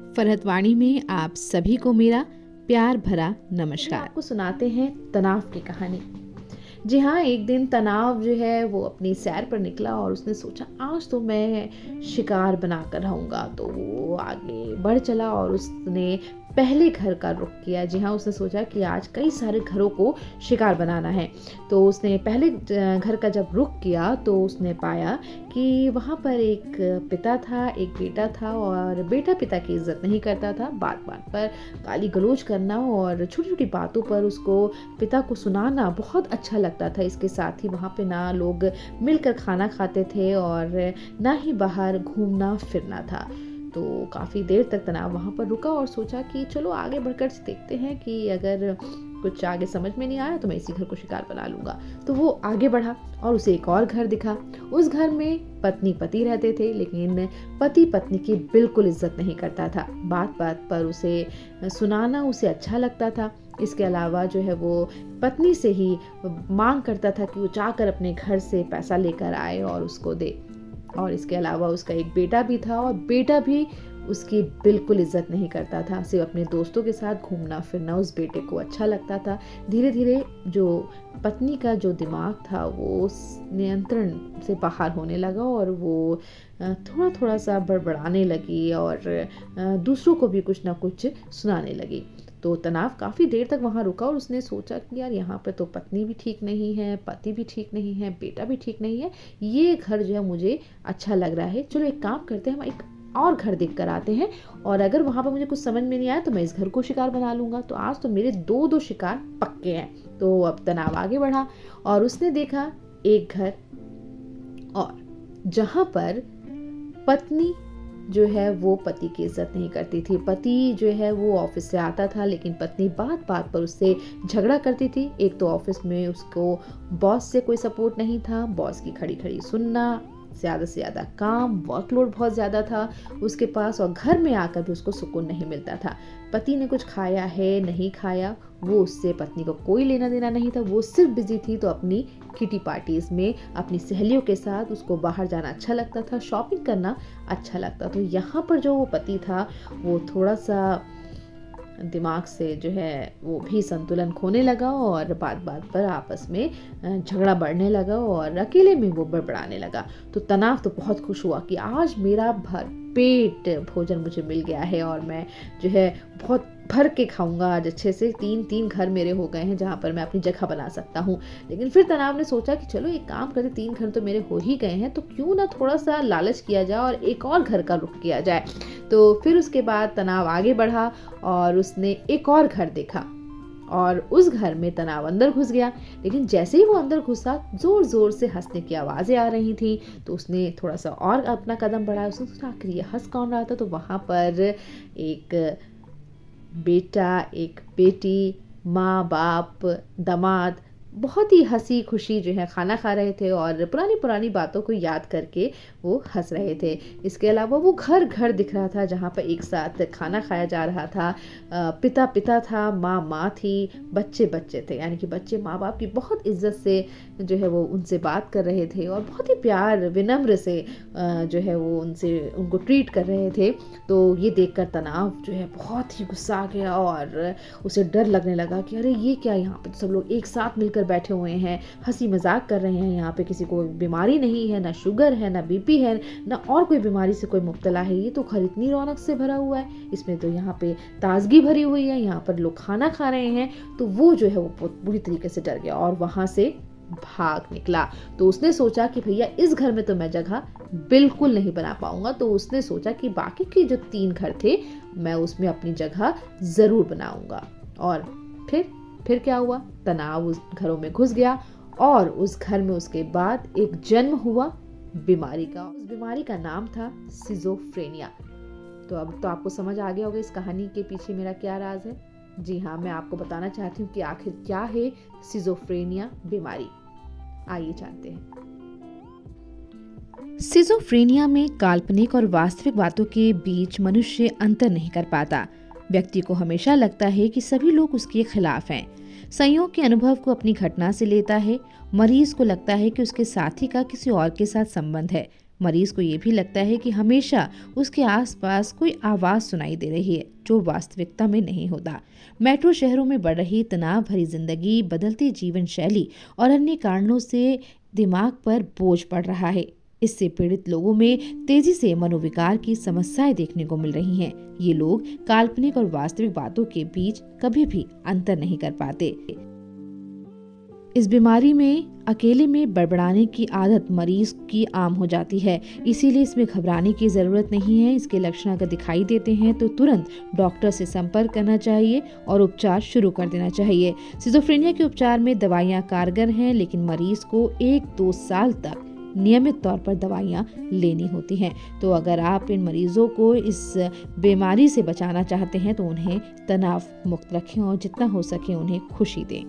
फरहत वाणी में आप सभी को मेरा प्यार भरा नमस्कार। आपको सुनाते हैं तनाव की कहानी। जी हाँ, एक दिन तनाव जो है वो अपनी सैर पर निकला और उसने सोचा आज तो मैं शिकार बनाकर रहूँगा। तो वो आगे बढ़ चला और उसने पहले घर का रुख किया। जी हाँ, उसने सोचा कि आज कई सारे घरों को शिकार बनाना है। तो उसने पहले घर का जब रुख किया तो उसने पाया कि वहाँ पर एक पिता था, एक बेटा था और बेटा पिता की इज्जत नहीं करता था। बात बात पर गाली गलौज करना और छोटी छोटी बातों पर उसको पिता को सुनाना बहुत अच्छा लगता था। इसके साथ ही वहाँ पे ना लोग मिलकर खाना खाते थे और ना ही बाहर घूमना फिरना था। तो काफ़ी देर तक तनाव वहाँ पर रुका और सोचा कि चलो आगे बढ़कर देखते हैं कि अगर कुछ आगे समझ में नहीं आया तो मैं इसी घर को शिकार बना लूँगा। तो वो आगे बढ़ा और उसे एक और घर दिखा। उस घर में पत्नी पति रहते थे, लेकिन पति पत्नी की बिल्कुल इज्जत नहीं करता था। बात बात पर उसे सुनाना उसे अच्छा लगता था। इसके अलावा जो है वो पत्नी से ही मांग करता था कि वो जाकर अपने घर से पैसा लेकर आए और उसको दे। और इसके अलावा उसका एक बेटा भी था और बेटा भी उसकी बिल्कुल इज्जत नहीं करता था। सिर्फ अपने दोस्तों के साथ घूमना फिरना उस बेटे को अच्छा लगता था। धीरे धीरे जो पत्नी का जो दिमाग था वो नियंत्रण से बाहर होने लगा और वो थोड़ा थोड़ा सा बड़बड़ाने लगी और दूसरों को भी कुछ ना कुछ सुनाने लगी। तो तनाव काफ़ी देर तक वहाँ रुका और उसने सोचा कि यार यहाँ पे तो पत्नी भी ठीक नहीं है, पति भी ठीक नहीं है, बेटा भी ठीक नहीं है, ये घर जो है मुझे अच्छा लग रहा है। चलो एक काम करते हैं, हम एक और घर देख कर आते हैं और अगर वहाँ पर मुझे कुछ समझ में नहीं आया तो मैं इस घर को शिकार बना लूँगा। तो आज तो मेरे दो शिकार पक्के हैं। तो अब तनाव आगे बढ़ा और उसने देखा एक घर और जहाँ पर पत्नी जो है वो पति की इज्जत नहीं करती थी। पति जो है वो ऑफिस से आता था, लेकिन पत्नी बात बात पर उससे झगड़ा करती थी। एक तो ऑफिस में उसको बॉस से कोई सपोर्ट नहीं था, बॉस की खड़ी खड़ी सुनना, ज़्यादा से ज़्यादा काम, वर्कलोड बहुत ज़्यादा था उसके पास और घर में आकर भी उसको सुकून नहीं मिलता था। पति ने कुछ खाया है नहीं खाया वो उससे पत्नी को कोई लेना देना नहीं था। वो सिर्फ बिजी थी तो अपनी किटी पार्टीज में अपनी सहेलियों के साथ उसको बाहर जाना अच्छा लगता था, शॉपिंग करना अच्छा लगता। तो यहाँ पर जो वो पति था वो थोड़ा सा दिमाग से जो है वो भी संतुलन खोने लगा और बात बात पर आपस में झगड़ा बढ़ने लगा और अकेले में वो बड़बड़ाने लगा। तो तनाव तो बहुत खुश हुआ कि आज मेरा भरपेट भोजन मुझे मिल गया है और मैं जो है बहुत भर के खाऊंगा आज अच्छे से। तीन घर मेरे हो गए हैं जहाँ पर मैं अपनी जगह बना सकता हूँ। लेकिन फिर तनाव ने सोचा कि चलो एक काम करते, 3 घर तो मेरे हो ही गए हैं तो क्यों ना थोड़ा सा लालच किया जाए और एक और घर का रुख किया जाए। तो फिर उसके बाद तनाव आगे बढ़ा और उसने एक और घर देखा और उस घर में तनाव अंदर घुस गया। लेकिन जैसे ही वो अंदर घुसा जोर जोर से हंसने की आवाज़ें आ रही थी। तो उसने थोड़ा सा और अपना कदम बढ़ाया। उसने सोचा आखिर ये हंस कौन रहा था। तो वहाँ पर एक बेटा, एक बेटी, माँ बाप, दामाद बहुत ही हंसी खुशी जो है खाना खा रहे थे और पुरानी पुरानी बातों को याद करके वो हंस रहे थे। इसके अलावा वो घर घर दिख रहा था जहाँ पर एक साथ खाना खाया जा रहा था। पिता पिता था, माँ माँ थी, बच्चे बच्चे थे। यानी कि बच्चे माँ बाप की बहुत इज्जत से जो है वो उनसे बात कर रहे थे और बहुत ही प्यार विनम्र से जो है वो उनको ट्रीट कर रहे थे। तो ये देखकर तनाव जो है बहुत ही गुस्सा आ गया और उसे डर लगने लगा कि अरे ये क्या, यहाँ पे तो सब लोग एक साथ मिलकर बैठे हुए हैं, हंसी मजाक कर रहे हैं, यहाँ पे किसी को बीमारी नहीं है, ना शुगर है, ना बीपी है, ना और कोई बीमारी से कोई मुब्तला है। ये तो घर इतनी रौनक से भरा हुआ है, इसमें तो यहाँ पे ताजगी भरी हुई है, यहाँ पर लोग खाना खा रहे हैं। तो वो जो है वो बहुत बुरी तरीके से डर गया और वहां से भाग निकला। तो उसने सोचा कि भैया इस घर में तो मैं जगह बिल्कुल नहीं बना पाऊंगा। तो उसने सोचा कि बाकी के जो 3 घर थे मैं उसमें अपनी जगह जरूर बनाऊंगा। और फिर क्या हुआ, तनाव उस घरों में घुस गया और उस घर में उसके बाद एक जन्म हुआ बीमारी का। उस बीमारी का नाम था सिजोफ्रेनिया। तो अब तो आपको समझ आ गया होगा इस कहानी के पीछे मेरा क्या राज है। जी हाँ, मैं आपको बताना चाहती हूँ कि आखिर क्या है सिजोफ्रेनिया बीमारी। आइए जानते हैं। सिजोफ्रेनिया में काल्पनिक और वास्तविक बातों के बीच मनुष्य अंतर नहीं कर पाता। व्यक्ति को हमेशा लगता है कि सभी लोग उसके खिलाफ हैं। संयोग के अनुभव को अपनी घटना से लेता है। मरीज को लगता है कि उसके साथी का किसी और के साथ संबंध है। मरीज को ये भी लगता है कि हमेशा उसके आसपास कोई आवाज़ सुनाई दे रही है जो वास्तविकता में नहीं होता। मेट्रो शहरों में बढ़ रही तनाव भरी जिंदगी, बदलती जीवन शैली और अन्य कारणों से दिमाग पर बोझ पड़ रहा है। इससे पीड़ित लोगों में तेजी से मनोविकार की समस्याएं देखने को मिल रही हैं। ये लोग काल्पनिक और वास्तविक बातों के बीच कभी भी अंतर नहीं कर पाते। इस बीमारी में अकेले में बड़बड़ाने की आदत मरीज की आम हो जाती है, इसीलिए इसमें घबराने की जरूरत नहीं है। इसके लक्षण अगर दिखाई देते हैं तो तुरंत डॉक्टर से संपर्क करना चाहिए और उपचार शुरू कर देना चाहिए। सिजोफ्रेनिया के उपचार में दवाइयाँ कारगर हैं, लेकिन मरीज को 1-2 साल तक नियमित तौर पर दवाइयाँ लेनी होती हैं। तो अगर आप इन मरीजों को इस बीमारी से बचाना चाहते हैं तो उन्हें तनाव मुक्त रखें और जितना हो सके उन्हें खुशी दें।